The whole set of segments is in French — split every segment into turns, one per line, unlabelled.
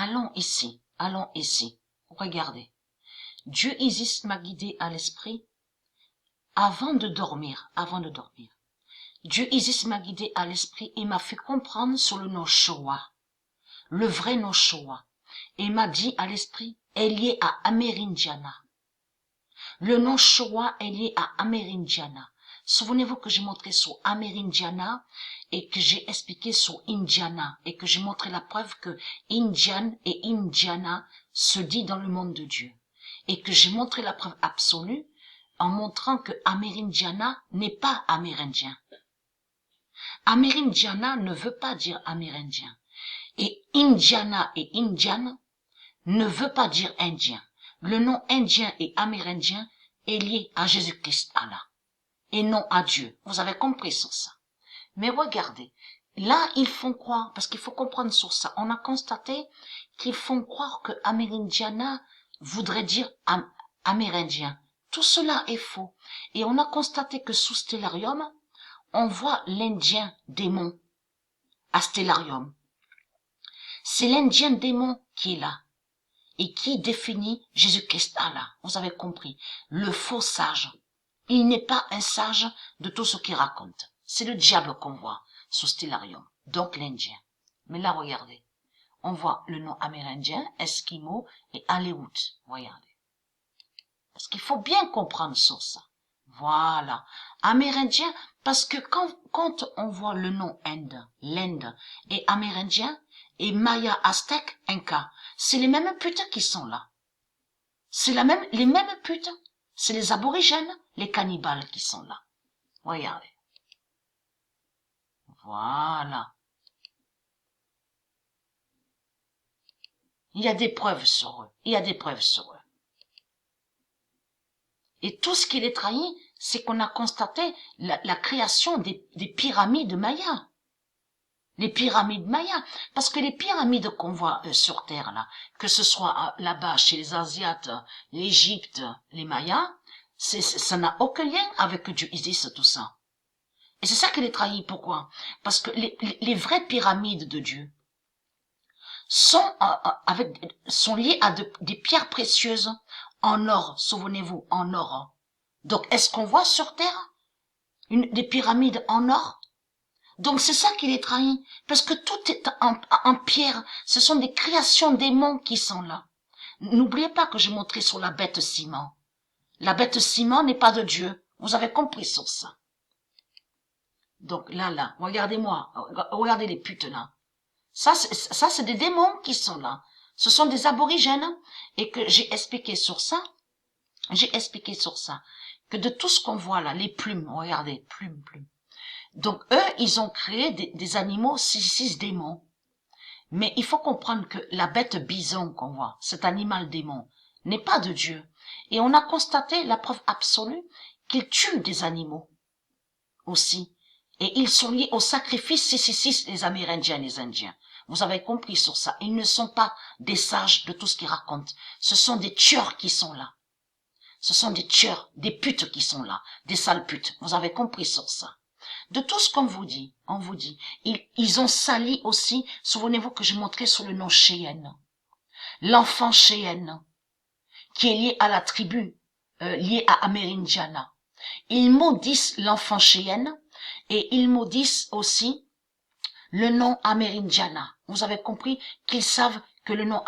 allons ici. Regardez. Dieu Isis m'a guidé à l'esprit avant de dormir. Dieu Isis m'a guidé à l'esprit et m'a fait comprendre sur le nom Shoah, le vrai nom Shoah, et m'a dit à l'esprit, est lié à Amerindiana. Le nom Shoah est lié à Amerindiana. Souvenez-vous que j'ai montré sur Amerindiana et que j'ai expliqué sur Indiana et que j'ai montré la preuve que Indian et Indiana se dit dans le monde de Dieu. Et que j'ai montré la preuve absolue en montrant que Amerindiana n'est pas amérindien. Amerindiana ne veut pas dire amérindien. Et Indiana et Indian ne veut pas dire indien. Le nom indien et amérindien est lié à Jésus-Christ Allah et non à Dieu. Vous avez compris sur ça. Mais regardez, là ils font croire, parce qu'il faut comprendre sur ça, on a constaté qu'ils font croire que Amerindiana voudrait dire amérindien. Tout cela est faux. Et on a constaté que sous Stellarium, on voit l'Indien démon à Stellarium. C'est l'Indien démon qui est là et qui définit Jésus-Christ Allah. Vous avez compris. Le faux sage. Il n'est pas un sage de tout ce qu'il raconte. C'est le diable qu'on voit sous Stellarium. Donc l'Indien. Mais là, regardez. On voit le nom amérindien, Esquimau et Aléout. Regardez. Parce qu'il faut bien comprendre sur ça. Voilà. Amérindien, parce que quand on voit le nom Inde, l'Inde et amérindien, et Maya, Aztèque, Inca, c'est les mêmes putes qui sont là. C'est les mêmes putes. C'est les aborigènes, les cannibales qui sont là. Regardez. Voilà. Il y a des preuves sur eux. Et tout ce qui les trahit, c'est qu'on a constaté la création des pyramides mayas. Les pyramides mayas. Parce que les pyramides qu'on voit sur Terre, là, que ce soit là-bas chez les Asiates, l'Égypte, les Mayas, ça n'a aucun lien avec Dieu Isis, tout ça. Et c'est ça qui les trahit. Pourquoi? Parce que les vraies pyramides de Dieu sont liées à des pierres précieuses en or. Souvenez-vous, en or. Donc, est-ce qu'on voit sur Terre des pyramides en or? Donc c'est ça qui les trahit, parce que tout est en pierre, ce sont des créations démons qui sont là. N'oubliez pas que j'ai montré sur la bête ciment. La bête ciment n'est pas de Dieu, vous avez compris sur ça. Donc là, regardez-moi, regardez les putes là. Ça c'est des démons qui sont là. Ce sont des aborigènes, et que j'ai expliqué sur ça, que de tout ce qu'on voit là, les plumes, regardez, plumes. Donc, eux, ils ont créé des animaux, six démons. Mais il faut comprendre que la bête bison qu'on voit, cet animal démon, n'est pas de Dieu. Et on a constaté la preuve absolue qu'ils tuent des animaux aussi. Et ils sont liés au sacrifice 666, les Amérindiens et les Indiens. Vous avez compris sur ça. Ils ne sont pas des sages de tout ce qu'ils racontent. Ce sont des tueurs qui sont là. Ce sont des tueurs, des putes qui sont là. Des sales putes. Vous avez compris sur ça. De tout ce qu'on vous dit, on vous dit, ils ont sali aussi, souvenez-vous que j'ai montré sur le nom Cheyenne, l'enfant Cheyenne, qui est lié à la tribu, lié à Amerindiana. Ils maudissent l'enfant Cheyenne et ils maudissent aussi le nom Amerindiana. Vous avez compris qu'ils savent que le nom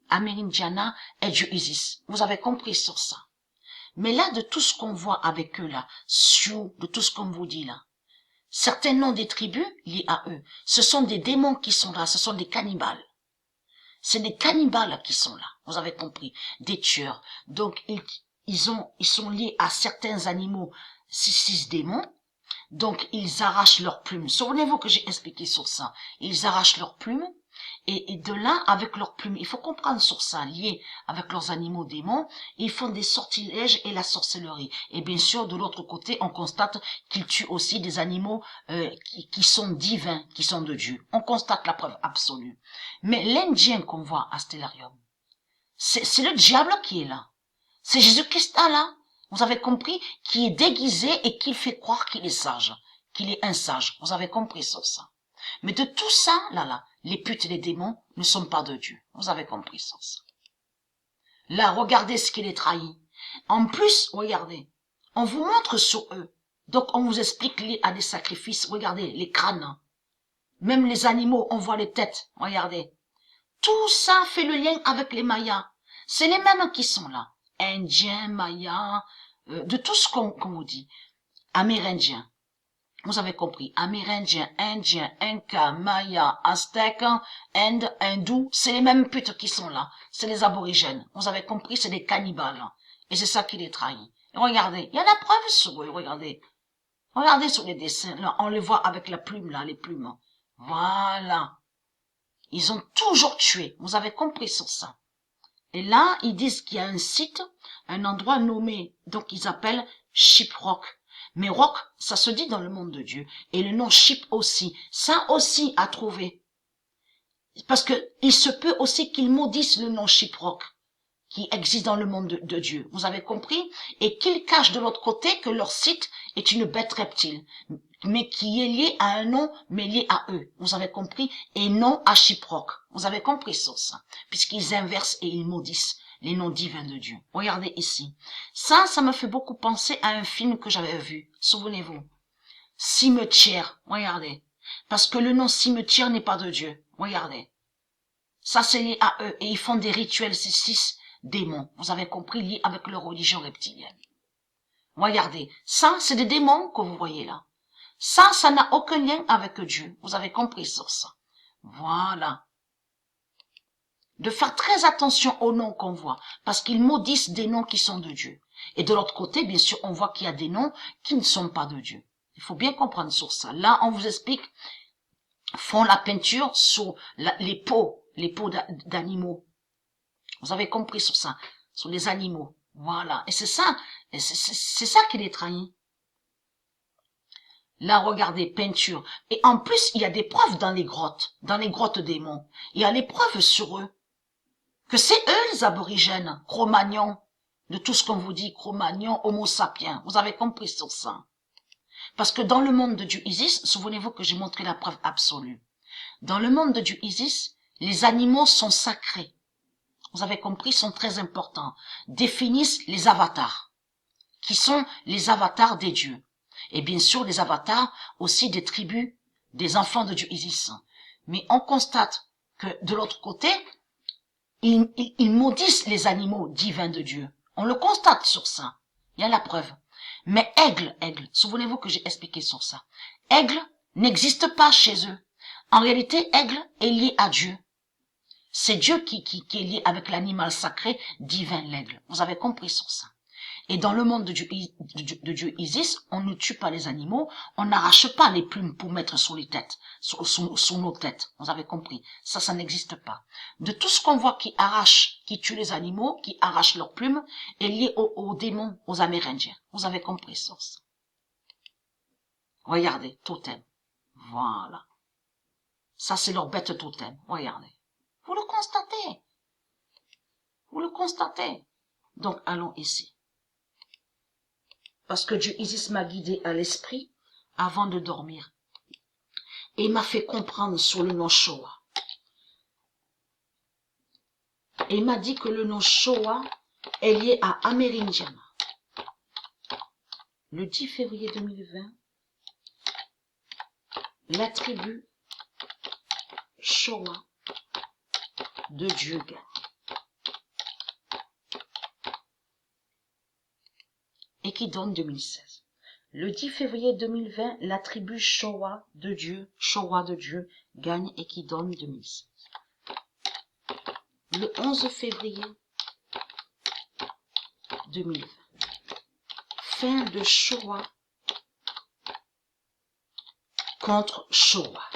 Amerindiana est Dieu Isis. Vous avez compris sur ça. Mais là, de tout ce qu'on voit avec eux là, de tout ce qu'on vous dit là, certains noms des tribus liés à eux, ce sont des démons qui sont là, ce sont des cannibales. C'est des cannibales qui sont là, vous avez compris, des tueurs. Donc ils sont liés à certains animaux, six démons. Donc ils arrachent leurs plumes. Souvenez-vous que j'ai expliqué sur ça. Ils arrachent leurs plumes. Et de là, avec leurs plumes, il faut comprendre sur ça, lié avec leurs animaux démons, ils font des sortilèges et la sorcellerie. Et bien sûr, de l'autre côté, on constate qu'ils tuent aussi des animaux qui sont divins, qui sont de Dieu. On constate la preuve absolue. Mais l'Indien qu'on voit à Stellarium, c'est le diable qui est là. C'est Jésus-Christ là, vous avez compris, qui est déguisé et qui fait croire qu'il est sage, qu'il est un sage. Vous avez compris sur ça. Mais de tout ça, là, les putes et les démons ne sont pas de Dieu. Vous avez compris ça. Là, regardez ce qu'il est trahi. En plus, regardez, on vous montre sur eux. Donc, on vous explique lié à des sacrifices. Regardez, les crânes. Même les animaux, on voit les têtes. Regardez. Tout ça fait le lien avec les Mayas. C'est les mêmes qui sont là. Indiens, Mayas, de tout ce qu'on vous dit. Amérindiens. Vous avez compris. Amérindiens, Indiens, Incas, Mayas, Aztèques, Inde, Hindous, c'est les mêmes putes qui sont là. C'est les aborigènes. Vous avez compris, c'est des cannibales. Et c'est ça qui les trahit. Et regardez, il y a la preuve sur eux, regardez. Regardez sur les dessins, là, on les voit avec la plume, là, les plumes. Voilà. Ils ont toujours tué. Vous avez compris sur ça. Et là, ils disent qu'il y a un site, un endroit nommé, donc ils appellent Shiprock. Mais rock, ça se dit dans le monde de Dieu. Et le nom Ship aussi. Ça aussi à trouver. Parce que il se peut aussi qu'ils maudissent le nom Shiprock qui existe dans le monde de Dieu. Vous avez compris? Et qu'ils cachent de l'autre côté que leur site est une bête reptile, mais qui est liée à un nom, mais liée à eux. Vous avez compris? Et non à Shiprock. Vous avez compris sur ça? Puisqu'ils inversent et ils maudissent les noms divins de Dieu. Regardez ici. Ça me fait beaucoup penser à un film que j'avais vu. Souvenez-vous. Cimetière. Regardez. Parce que le nom cimetière n'est pas de Dieu. Regardez. Ça, c'est lié à eux. Et ils font des rituels, ces 6 démons. Vous avez compris, liés avec leur religion reptilienne. Regardez. Ça, c'est des démons que vous voyez là. Ça n'a aucun lien avec Dieu. Vous avez compris sur ça. Voilà. De faire très attention aux noms qu'on voit, parce qu'ils maudissent des noms qui sont de Dieu. Et de l'autre côté, bien sûr, on voit qu'il y a des noms qui ne sont pas de Dieu. Il faut bien comprendre sur ça. Là, on vous explique, font la peinture sur les peaux d'animaux. Vous avez compris sur ça, sur les animaux. Voilà. Et c'est ça qui les trahit. Là, regardez, peinture. Et en plus, il y a des preuves dans les grottes démons. Il y a les preuves sur eux. Que c'est eux les aborigènes, Cro-Magnon, de tout ce qu'on vous dit, Cro-Magnon, Homo sapiens. Vous avez compris sur ça. Parce que dans le monde de Dieu Isis, souvenez-vous que j'ai montré la preuve absolue. Dans le monde de Dieu Isis, les animaux sont sacrés. Vous avez compris, sont très importants. Définissent les avatars, qui sont les avatars des dieux. Et bien sûr, les avatars aussi des tribus, des enfants de Dieu Isis. Mais on constate que de l'autre côté, ils maudissent les animaux divins de Dieu. On le constate sur ça. Il y a la preuve. Mais aigle, souvenez-vous que j'ai expliqué sur ça. Aigle n'existe pas chez eux. En réalité, aigle est lié à Dieu. C'est Dieu qui est lié avec l'animal sacré divin, l'aigle. Vous avez compris sur ça. Et dans le monde de Dieu Isis, on ne tue pas les animaux, on n'arrache pas les plumes pour mettre sur les têtes, sur nos têtes. Vous avez compris. Ça n'existe pas. De tout ce qu'on voit qui tue les animaux, qui arrache leurs plumes, est lié aux démons, aux Amérindiens. Vous avez compris ça. Regardez, totem. Voilà. Ça, c'est leur bête totem. Regardez. Vous le constatez. Vous le constatez. Donc, allons ici. Parce que Dieu Isis m'a guidé à l'esprit avant de dormir. Et m'a fait comprendre sur le nom Shoah. Et il m'a dit que le nom Shoah est lié à Amérindiana. Le 10 février 2020, la tribu Shoah de Dieu gagne. Et qui donne 2016. Le 10 février 2020, la tribu Shoah de Dieu gagne et qui donne 2016. Le 11 février 2020, fin de Shoah contre Shoah.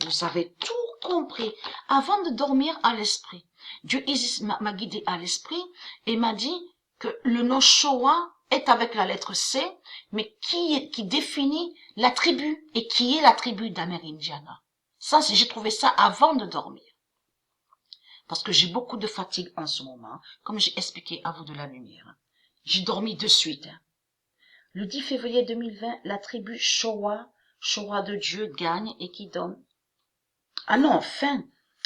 Vous avez tout compris avant de dormir à l'esprit. Dieu Isis m'a guidé à l'esprit et m'a dit que le nom Shoah est avec la lettre C, mais qui définit la tribu et qui est la tribu d'Amérindiana. Ça, j'ai trouvé ça avant de dormir. Parce que j'ai beaucoup de fatigue en ce moment, comme j'ai expliqué à vous de la lumière. J'ai dormi de suite. Le 10 février 2020, la tribu Shoah de Dieu gagne et qui donne Ah non,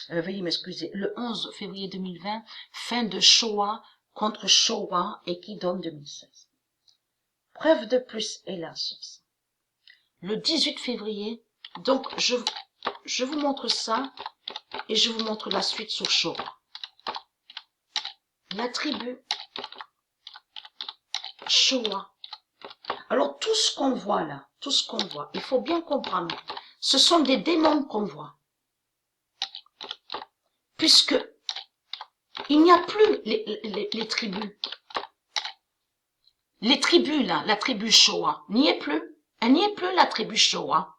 veuillez m'excuser, le 11 février 2020, fin de Shoah contre Shoah et qui donne 2016. Preuve de plus est la source. Le 18 février, donc je vous montre ça et je vous montre la suite sur Shoah. La tribu Shoah. Alors tout ce qu'on voit là, tout ce qu'on voit, il faut bien comprendre, ce sont des démons qu'on voit. Puisque il n'y a plus les tribus. Les tribus là, la tribu Shoah, n'y est plus. Elle n'y est plus la tribu Shoah.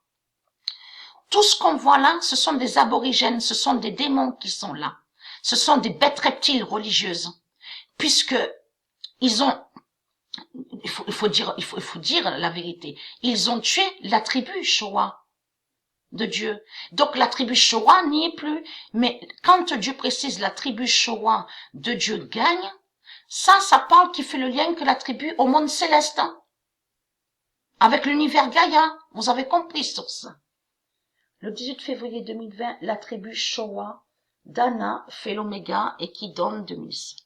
Tout ce qu'on voit là, ce sont des aborigènes, ce sont des démons qui sont là. Ce sont des bêtes reptiles religieuses. Puisque ils ont, il faut dire la vérité, ils ont tué la tribu Shoah de Dieu. Donc la tribu Shoah n'y est plus. Mais quand Dieu précise la tribu Shoah de Dieu gagne, ça parle qui fait le lien que la tribu au monde céleste. Avec l'univers Gaïa. Vous avez compris sur ça. Le 18 février 2020, la tribu Shoah d'Anna fait l'oméga et qui donne 2007.